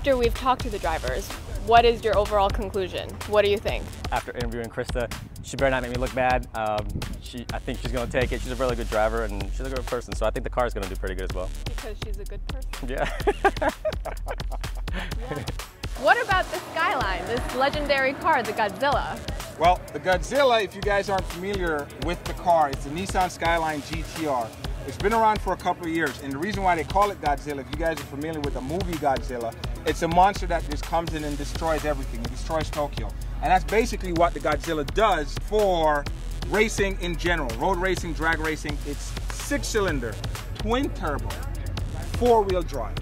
After we've talked to the drivers, what is your overall conclusion? What do you think? After interviewing Krista, she better not make me look bad. I think she's going to take it. She's a really good driver and she's a good person, so I think the car is going to do pretty good as well. Because she's a good person. Yeah. Yeah. What about the Skyline, this legendary car, the Godzilla? Well, the Godzilla, if you guys aren't familiar with the car, it's the Nissan Skyline GTR. It's been around for a couple of years, and the reason why they call it Godzilla, if you guys are familiar with the movie Godzilla, it's a monster that just comes in and destroys everything. It destroys Tokyo. And that's basically what the Godzilla does for racing in general. Road racing, drag racing. It's 6-cylinder, twin turbo, 4-wheel drive.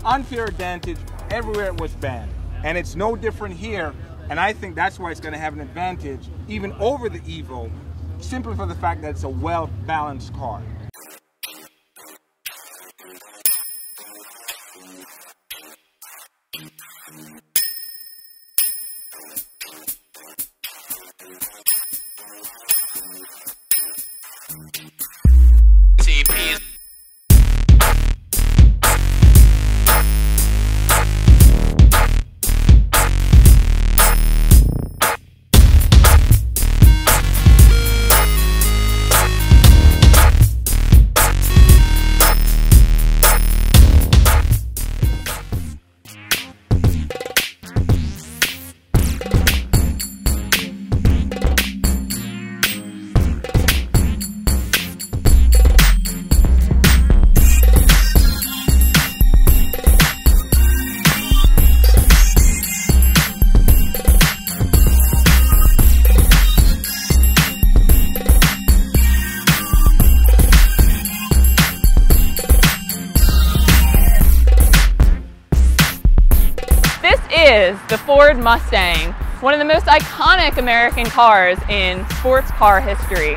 Unfair advantage everywhere it was banned. And it's no different here. And I think that's why it's going to have an advantage even over the Evo, simply for the fact that it's a well-balanced car. Is the Ford Mustang, one of the most iconic American cars in sports car history.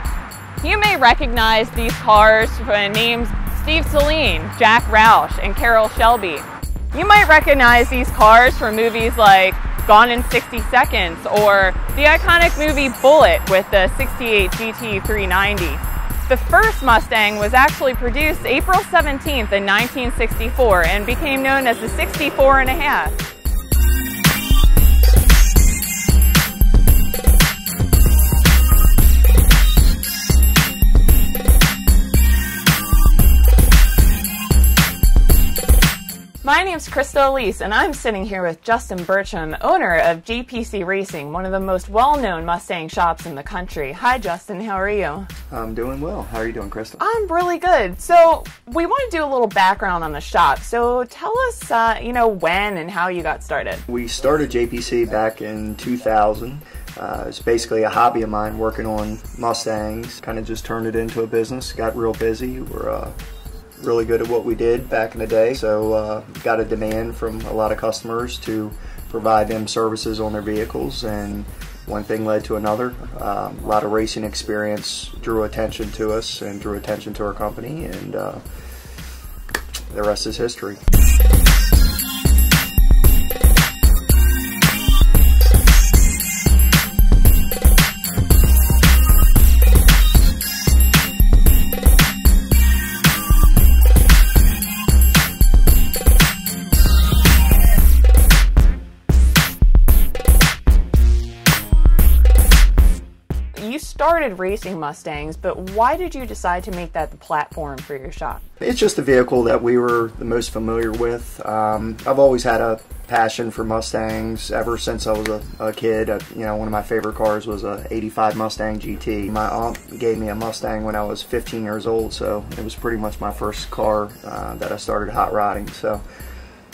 You may recognize these cars from names Steve Saleen, Jack Roush, and Carroll Shelby. You might recognize these cars from movies like Gone in 60 Seconds or the iconic movie Bullet with the 68 GT390. The first Mustang was actually produced April 17th in 1964 and became known as the 64 and a half. My name's Krista Elise, and I'm sitting here with Justin Bertram, owner of JPC Racing, one of the most well-known Mustang shops in the country. Hi, Justin. How are you? I'm doing well. How are you doing, Krista? I'm really good. So we want to do a little background on the shop. So tell us, when and how you got started. We started JPC back in 2000. It's basically a hobby of mine, working on Mustangs. Kind of just turned it into a business. Got real busy. We're really good at what we did back in the day, so got a demand from a lot of customers to provide them services on their vehicles, and one thing led to another. A lot of racing experience drew attention to us and drew attention to our company, and the rest is history. You started racing Mustangs, but why did you decide to make that the platform for your shop? It's just a vehicle that we were the most familiar with. I've always had a passion for Mustangs ever since I was a kid. One of my favorite cars was a '85 Mustang GT. My aunt gave me a Mustang when I was 15 years old, so it was pretty much my first car that I started hot rodding. So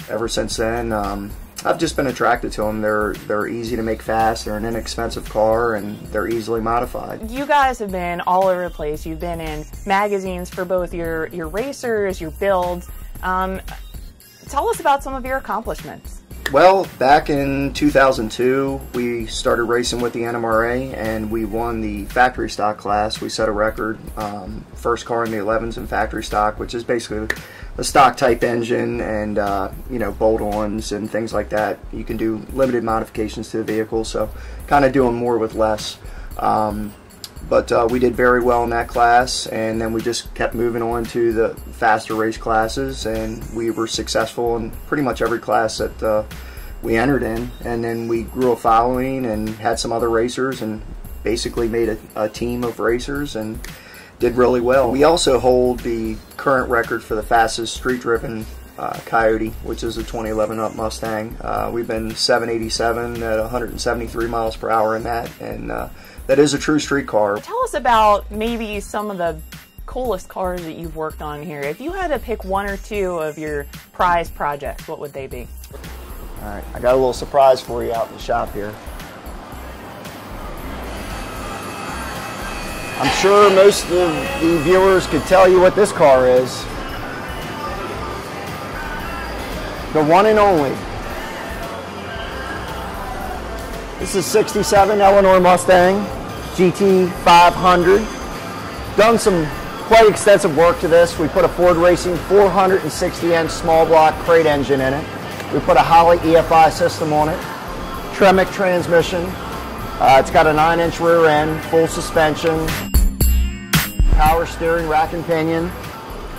ever since then, I've just been attracted to them. They're easy to make fast, they're an inexpensive car, and they're easily modified. You guys have been all over the place. You've been in magazines for both your racers, your builds. Tell us about some of your accomplishments. Well, back in 2002, we started racing with the NMRA, and we won the factory stock class. We set a record, first car in the 11s in factory stock, which is basically a stock type engine and bolt-ons and things like that. You can do limited modifications to the vehicle, so kind of doing more with less. but we did very well in that class, and then we just kept moving on to the faster race classes, and we were successful in pretty much every class that we entered in. And then we grew a following and had some other racers and basically made a team of racers and did really well. We also hold the current record for the fastest street-driven Coyote, which is a 2011 Up Mustang. We've been 787 at 173 miles per hour in that, and that is a true street car. Tell us about maybe some of the coolest cars that you've worked on here. If you had to pick one or two of your prize projects, what would they be? All right, I got a little surprise for you out in the shop here. I'm sure most of the viewers could tell you what this car is. The one and only. This is 67 Eleanor Mustang GT 500. Done some quite extensive work to this. We put a Ford Racing 460-inch small block crate engine in it. We put a Holley EFI system on it. Tremec transmission. It's got a 9-inch rear end, full suspension, power steering, rack and pinion,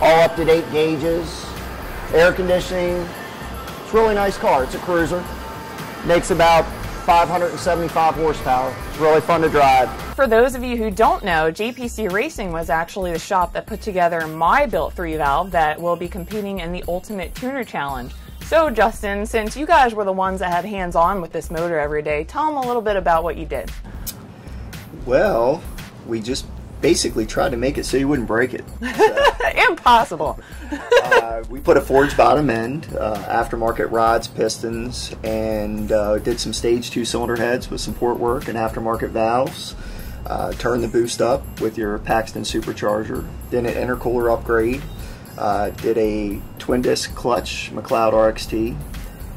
all up-to-date gauges, air conditioning. Really nice car. It's a cruiser. Makes about 575 horsepower. It's really fun to drive. For those of you who don't know, JPC Racing was actually the shop that put together my built 3-valve that will be competing in the Ultimate Tuner Challenge. So Justin, since you guys were the ones that had hands-on with this motor every day, tell them a little bit about what you did. Well, we just basically tried to make it so you wouldn't break it. So, impossible. We put a forged bottom end, aftermarket rods, pistons, and did some stage 2 cylinder heads with some port work and aftermarket valves. Turned the boost up with your Paxton supercharger. Did an intercooler upgrade. Did a twin disc clutch McLeod RXT,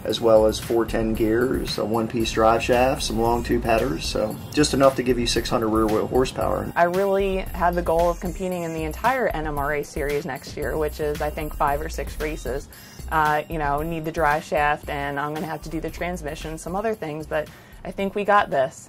as well as 410 gears, a 1-piece drive shaft, some long tube headers, so just enough to give you 600 rear wheel horsepower. I really had the goal of competing in the entire NMRA series next year, which is I think 5 or 6 races. You know, need the drive shaft, and I'm going to have to do the transmission, some other things, but I think we got this.